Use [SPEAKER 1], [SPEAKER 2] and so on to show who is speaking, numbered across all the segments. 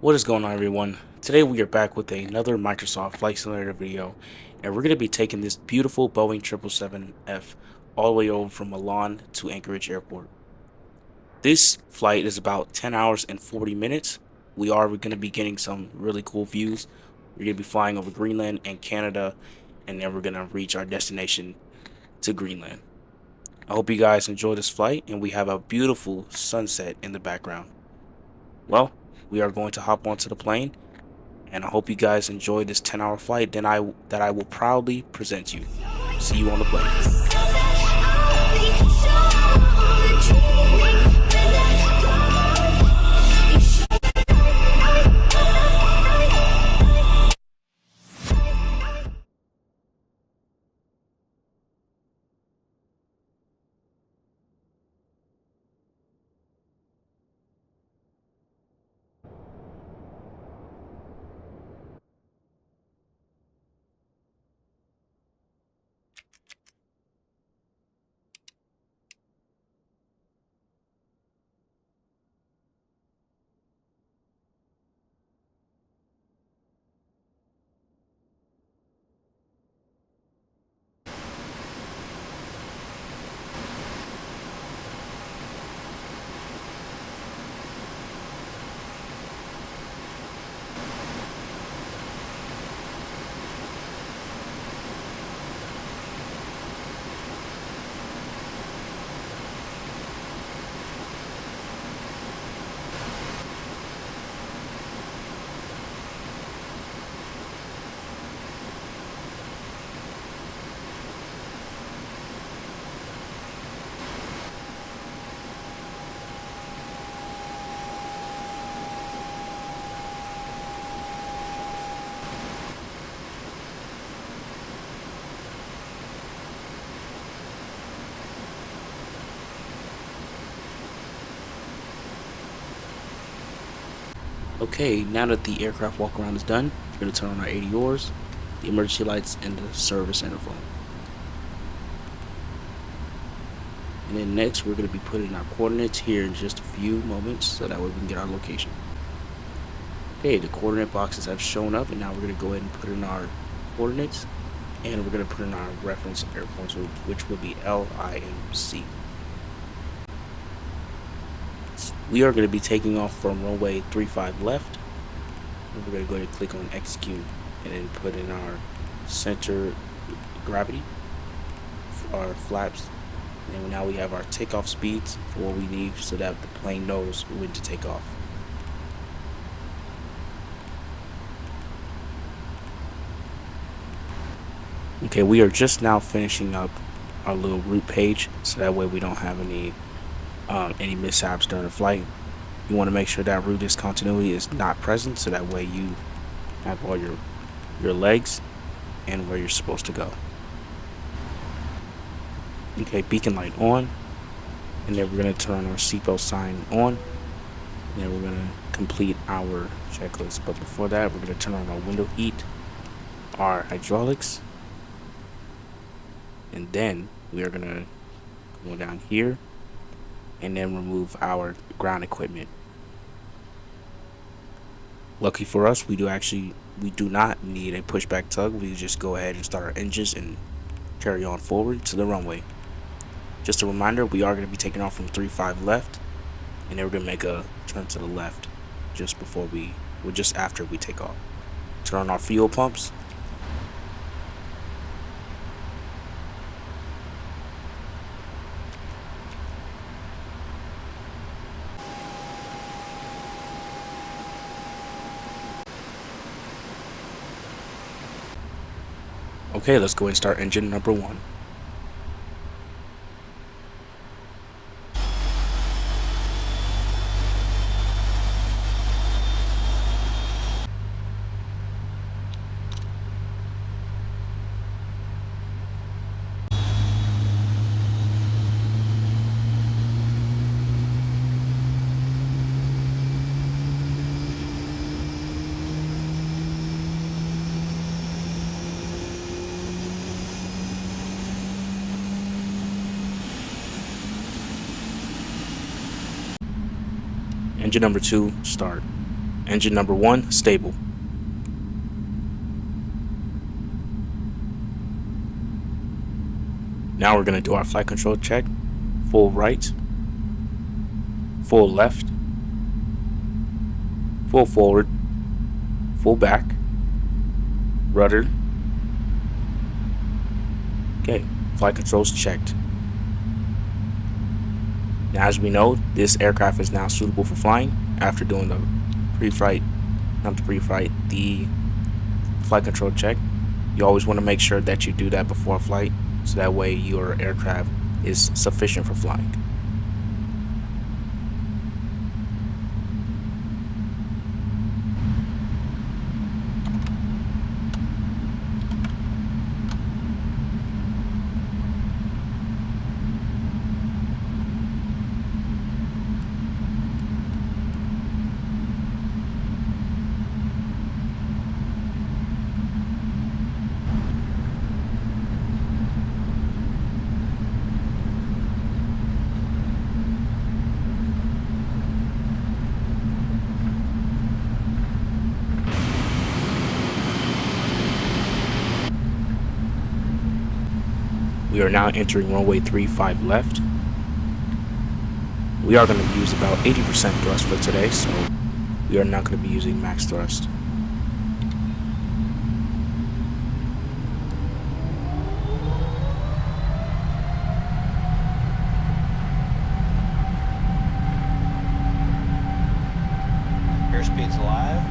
[SPEAKER 1] What is going on, everyone? Today we are back with another Microsoft Flight Simulator video, and we're going to be taking this beautiful Boeing 777F all the way over from Milan to Anchorage Airport. This flight is about 10 hours and 40 minutes. We're going to be getting some really cool views. We're going to be flying over Greenland and Canada, and then we're going to reach our destination to Greenland. I hope you guys enjoy this flight, and we have a beautiful sunset in the background. Well, we are going to hop onto the plane, and I hope you guys enjoy this 10-hour flight that I will proudly present you. See you on the plane. Okay, now that the aircraft walk around is done, we're going to turn on our ADORs, the emergency lights, and the service interval. And then next, we're going to be putting our coordinates here in just a few moments, so that way we can get our location. Okay, the coordinate boxes have shown up, and now we're going to go ahead and put in our coordinates, and we're going to put in our reference airpoints, which will be LIMC. We are going to be taking off from runway 35 left. And we're going to go ahead and click on execute and then put in our center gravity, our flaps, and now we have our takeoff speeds for what we need so that the plane knows when to take off. Okay, we are just now finishing up our little route page, so that way we don't have any mishaps during the flight. You want to make sure that route discontinuity is not present, so that way you have all your legs and where you're supposed to go. Okay, beacon light on, and then we're going to turn our seatbelt sign on, and then we're going to complete our checklist. But before that, we're going to turn on our window heat, our hydraulics, and then we are going to go down here and then remove our ground equipment. Lucky for us, we do not need a pushback tug. We just go ahead and start our engines and carry on forward to the runway. Just a reminder, we are going to be taking off from 35 left, and then we're going to make a turn to the left just after we take off. Turn on our fuel pumps. Okay, let's go ahead and start engine number 1. Engine number 2, start. Engine number 1 stable. Now we're going to do our flight control check. Full right, full left, full forward, full back, rudder. Okay, flight controls checked. Now, as we know, this aircraft is now suitable for flying after doing the pre-flight, the flight control check. You always want to make sure that you do that before flight, so that way your aircraft is sufficient for flying. We are now entering runway 35 left. We are going to use about 80% thrust for today, so we are not going to be using max thrust.
[SPEAKER 2] Airspeed's live.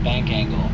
[SPEAKER 2] Bank angle.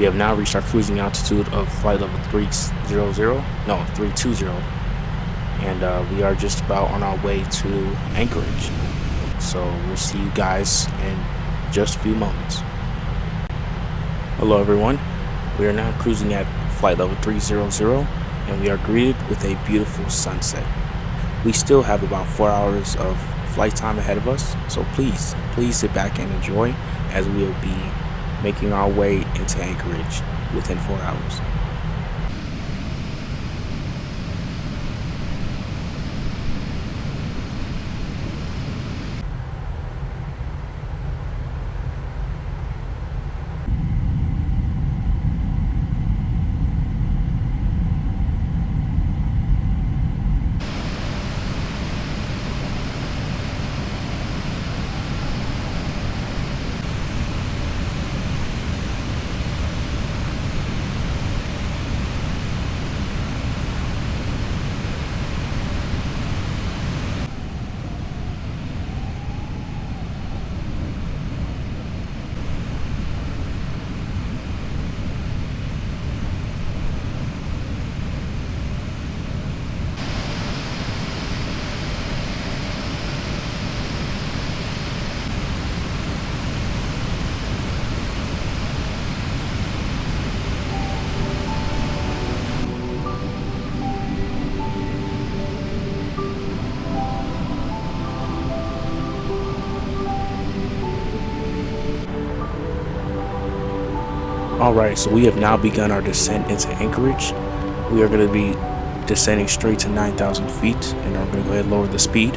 [SPEAKER 1] We have now reached our cruising altitude of flight level 320, and we are just about on our way to Anchorage. So we'll see you guys in just a few moments. Hello everyone, we are now cruising at flight level 300, and we are greeted with a beautiful sunset. We still have about 4 hours of flight time ahead of us, so please sit back and enjoy as we will be making our way into Anchorage within 4 hours. Alright, so we have now begun our descent into Anchorage. We are going to be descending straight to 9,000 feet, and I'm going to go ahead and lower the speed,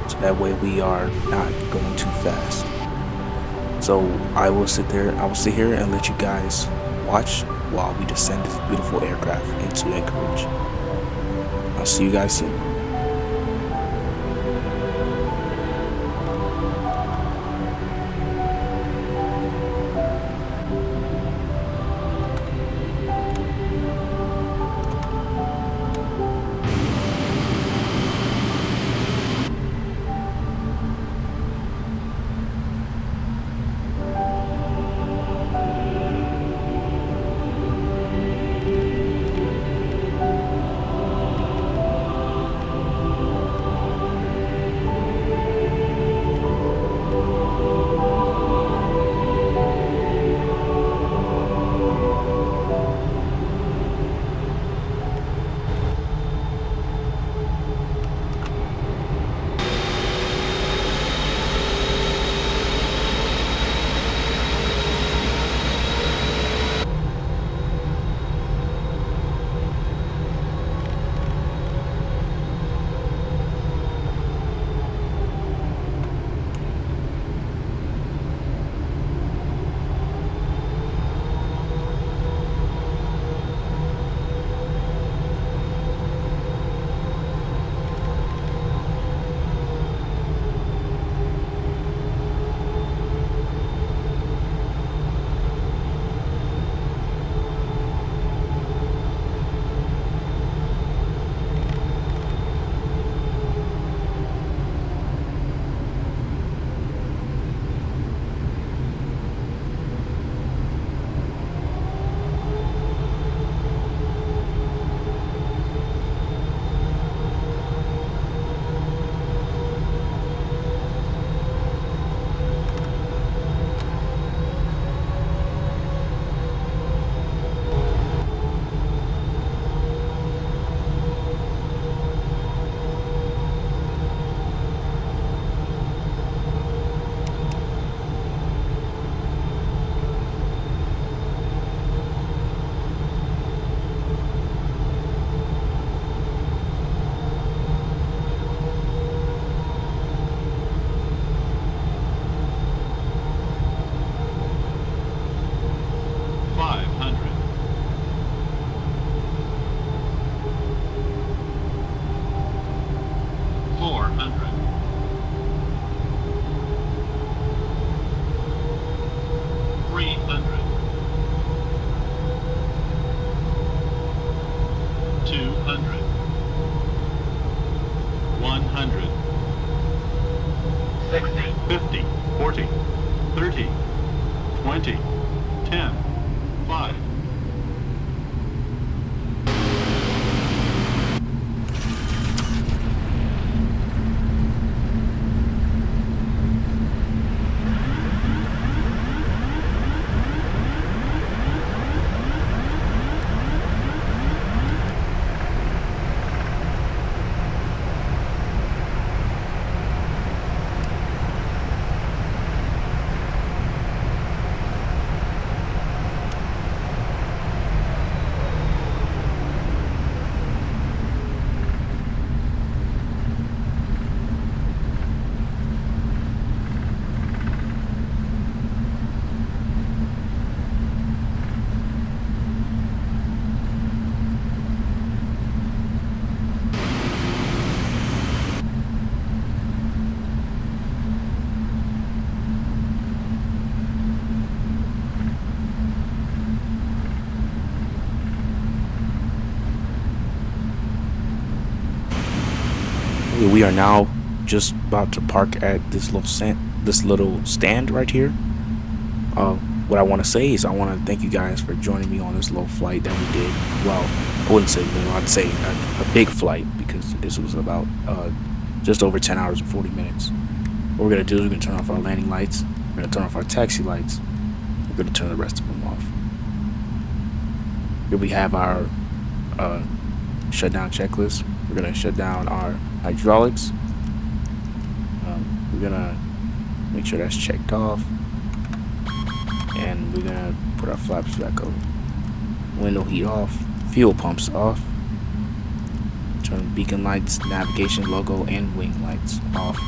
[SPEAKER 1] so that way we are not going too fast. So I will sit here and let you guys watch while we descend this beautiful aircraft into Anchorage. I'll see you guys soon. We are now just about to park at this little stand right here. What I want to say is I want to thank you guys for joining me on this little flight that we did. Well, I wouldn't say little, I'd say a big flight, because this was about just over 10 hours and 40 minutes. What we're going to do is we're going to turn off our landing lights, we're going to turn off our taxi lights, we're going to turn the rest of them off. Here we have our shutdown checklist. We're going to shut down our hydraulics. We're going to make sure that's checked off. And we're going to put our flaps back over. Window heat off. Fuel pumps off. Turn beacon lights, navigation logo, and wing lights off.